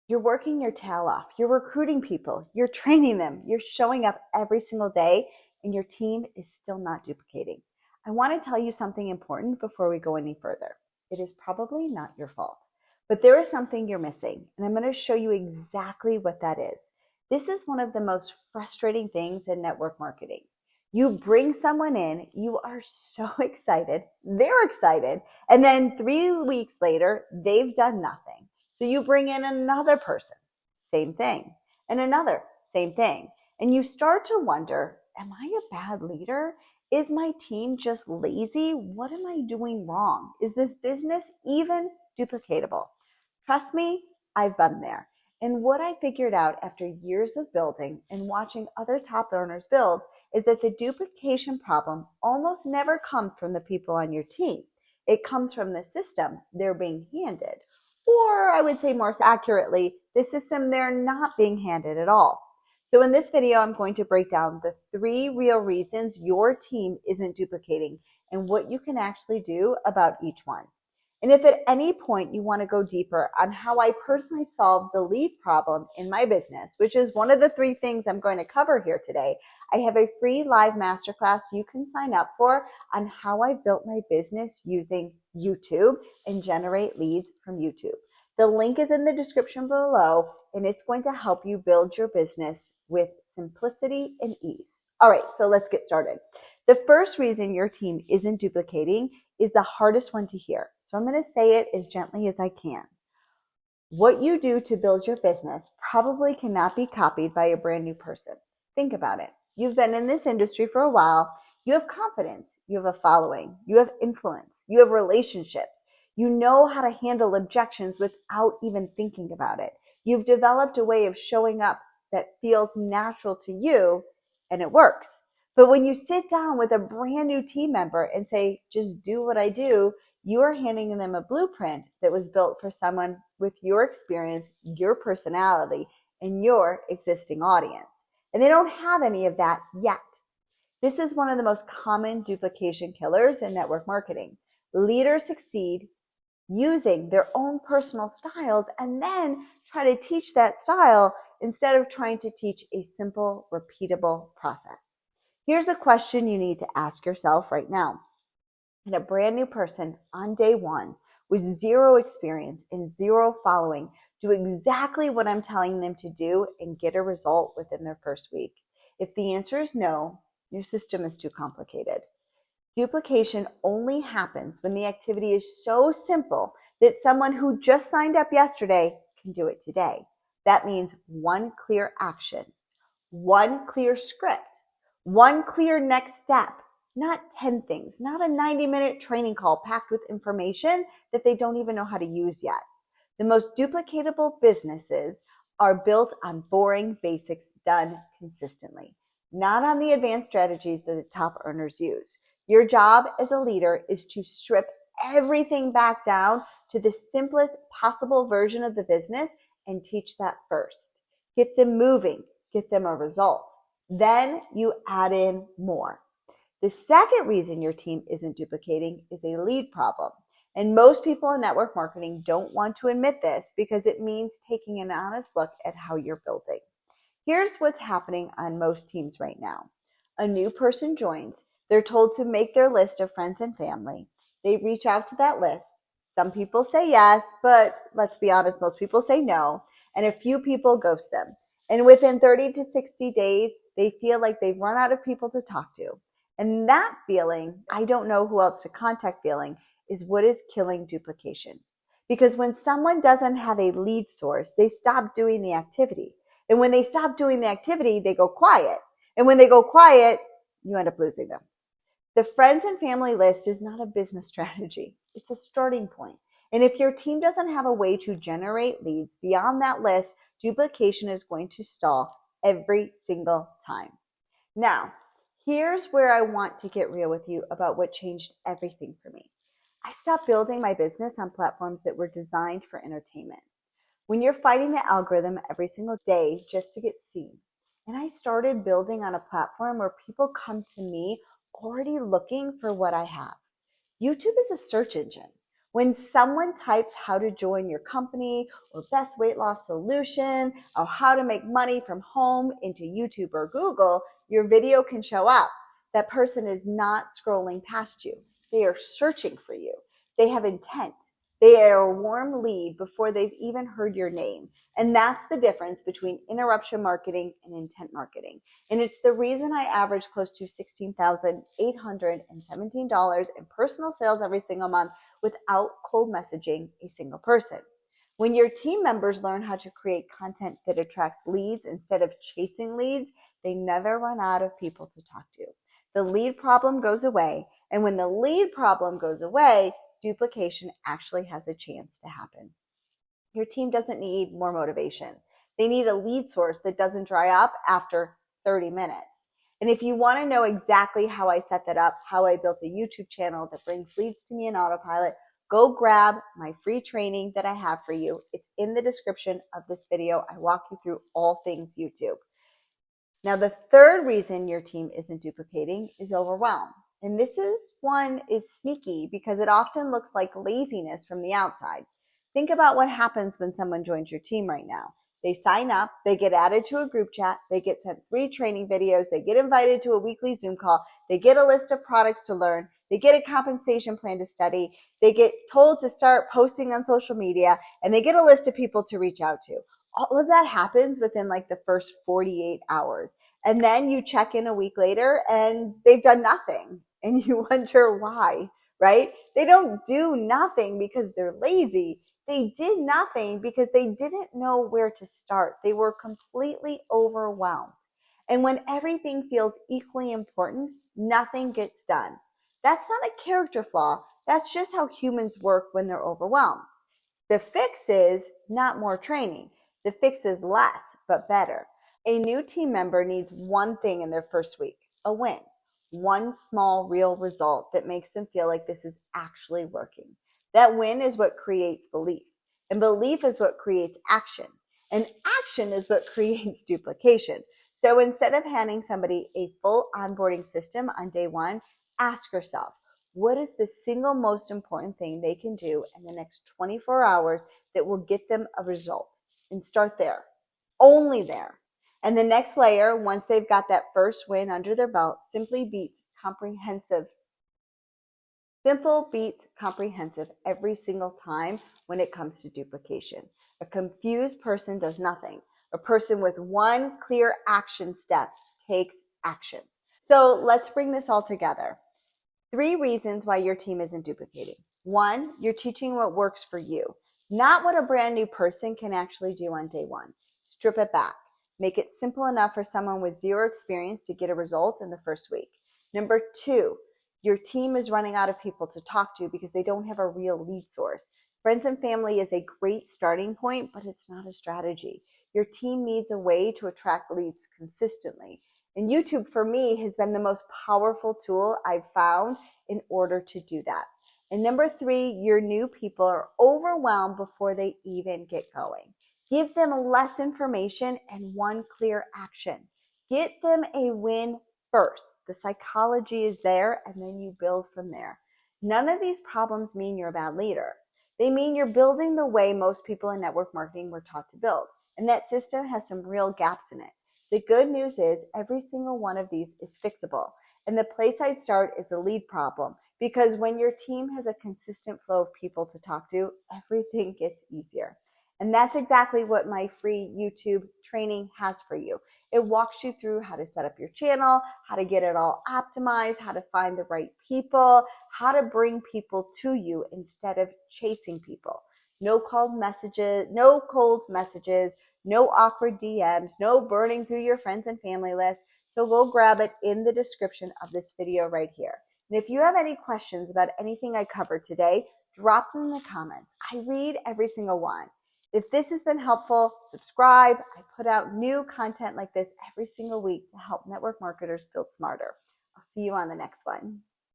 You're working your tail off. You're recruiting people. You're training them. You're showing up every single day, and your team is still not duplicating. I want to tell you something important before we go any further. It is probably not your fault, but there is something you're missing, and I'm going to show you exactly what that is. This is one of the most frustrating things in network marketing. You bring someone in, you are so excited, they're excited, and then 3 weeks later, they've done nothing. So you bring in another person, same thing, and another, same thing. And you start to wonder, am I a bad leader? Is my team just lazy? What am I doing wrong? Is this business even duplicatable? Trust me, I've been there. And what I figured out after years of building and watching other top earners build is that the duplication problem almost never comes from the people on your team. It comes from the system they're being handed. Or I would say more accurately, the system they're not being handed at all. So in this video, I'm going to break down the 3 real reasons your team isn't duplicating and what you can actually do about each one. And if at any point you want to go deeper on how I personally solved the lead problem in my business, which is one of the 3 things I'm going to cover here today, I have a free live masterclass you can sign up for on how I built my business using YouTube and generate leads from YouTube. The link is in the description below, and it's going to help you build your business with simplicity and ease. All right, so let's get started. The first reason your team isn't duplicating is the hardest one to hear. So I'm going to say it as gently as I can. What you do to build your business probably cannot be copied by a brand new person. Think about it. You've been in this industry for a while. You have confidence. You have a following. You have influence. You have relationships. You know how to handle objections without even thinking about it. You've developed a way of showing up that feels natural to you, and it works. But when you sit down with a brand new team member and say, just do what I do, you are handing them a blueprint that was built for someone with your experience, your personality, and your existing audience. And they don't have any of that yet. This is one of the most common duplication killers in network marketing. Leaders succeed using their own personal styles and then try to teach that style instead of trying to teach a simple, repeatable process. Here's a question you need to ask yourself right now. Can a brand new person on day 1 with 0 experience and 0 following do exactly what I'm telling them to do and get a result within their first week? If the answer is no, your system is too complicated. Duplication only happens when the activity is so simple that someone who just signed up yesterday can do it today. That means one clear action, one clear script, one clear next step, not 10 things, not a 90-minute training call packed with information that they don't even know how to use yet. The most duplicatable businesses are built on boring basics done consistently, not on the advanced strategies that the top earners use. Your job as a leader is to strip everything back down to the simplest possible version of the business and teach that first. Get them moving, get them a result. Then you add in more. The second reason your team isn't duplicating is a lead problem. And most people in network marketing don't want to admit this because it means taking an honest look at how you're building. Here's what's happening on most teams right now. A new person joins. They're told to make their list of friends and family. They reach out to that list. Some people say yes, but let's be honest, most people say no. And a few people ghost them. And within 30 to 60 days, they feel like they've run out of people to talk to. And that feeling, I don't know who else to contact feeling, is what is killing duplication. Because when someone doesn't have a lead source, they stop doing the activity. And when they stop doing the activity, they go quiet. And when they go quiet, you end up losing them. The friends and family list is not a business strategy. It's a starting point. And if your team doesn't have a way to generate leads beyond that list, duplication is going to stall every single time. Now, here's where I want to get real with you about what changed everything for me. I stopped building my business on platforms that were designed for entertainment. When you're fighting the algorithm every single day just to get seen. And I started building on a platform where people come to me already looking for what I have. YouTube is a search engine. When someone types how to join your company or best weight loss solution or how to make money from home into YouTube or Google, your video can show up. That person is not scrolling past you. They are searching for you. They have intent. They are a warm lead before they've even heard your name. And that's the difference between interruption marketing and intent marketing. And it's the reason I average close to $16,817 in personal sales every single month without cold messaging a single person. When your team members learn how to create content that attracts leads instead of chasing leads, they never run out of people to talk to. The lead problem goes away, and when the lead problem goes away, duplication actually has a chance to happen. Your team doesn't need more motivation. They need a lead source that doesn't dry up after 30 minutes. And if you want to know exactly how I set that up, how I built a YouTube channel that brings leads to me in autopilot, go grab my free training that I have for you. It's in the description of this video. I walk you through all things YouTube. Now, the third reason your team isn't duplicating is overwhelm. And this one is sneaky because it often looks like laziness from the outside. Think about what happens when someone joins your team right now. They sign up, they get added to a group chat, they get sent free training videos, they get invited to a weekly Zoom call, they get a list of products to learn, they get a compensation plan to study, they get told to start posting on social media, and they get a list of people to reach out to. All of that happens within like the first 48 hours. And then you check in a week later and they've done nothing. And you wonder why, right? They don't do nothing because they're lazy. They did nothing because they didn't know where to start. They were completely overwhelmed. And when everything feels equally important, nothing gets done. That's not a character flaw. That's just how humans work when they're overwhelmed. The fix is not more training. The fix is less, but better. A new team member needs one thing in their first week, a win. One small, real result that makes them feel like this is actually working. That win is what creates belief. And belief is what creates action. And action is what creates duplication. So instead of handing somebody a full onboarding system on day one, ask yourself, what is the single most important thing they can do in the next 24 hours that will get them a result? And start there, only there. And the next layer, once they've got that first win under their belt, simply beats comprehensive. Simple beats comprehensive every single time when it comes to duplication. A confused person does nothing. A person with one clear action step takes action. So let's bring this all together. 3 reasons why your team isn't duplicating. 1, you're teaching what works for you, not what a brand new person can actually do on day 1. Strip it back. Make it simple enough for someone with 0 experience to get a result in the first week. Number 2, your team is running out of people to talk to because they don't have a real lead source. Friends and family is a great starting point, but it's not a strategy. Your team needs a way to attract leads consistently. And YouTube, for me, has been the most powerful tool I've found in order to do that. And number 3, your new people are overwhelmed before they even get going. Give them less information and one clear action. Get them a win first. The psychology is there, and then you build from there. None of these problems mean you're a bad leader. They mean you're building the way most people in network marketing were taught to build. And that system has some real gaps in it. The good news is every single one of these is fixable. And the place I'd start is a lead problem, because when your team has a consistent flow of people to talk to, everything gets easier. And that's exactly what my free YouTube training has for you. It walks you through how to set up your channel, how to get it all optimized, how to find the right people, how to bring people to you instead of chasing people. No cold messages, no awkward DMs, no burning through your friends and family list. So go grab it in the description of this video right here. And if you have any questions about anything I covered today, drop them in the comments. I read every single one. If this has been helpful, subscribe. I put out new content like this every single week to help network marketers build smarter. I'll see you on the next one.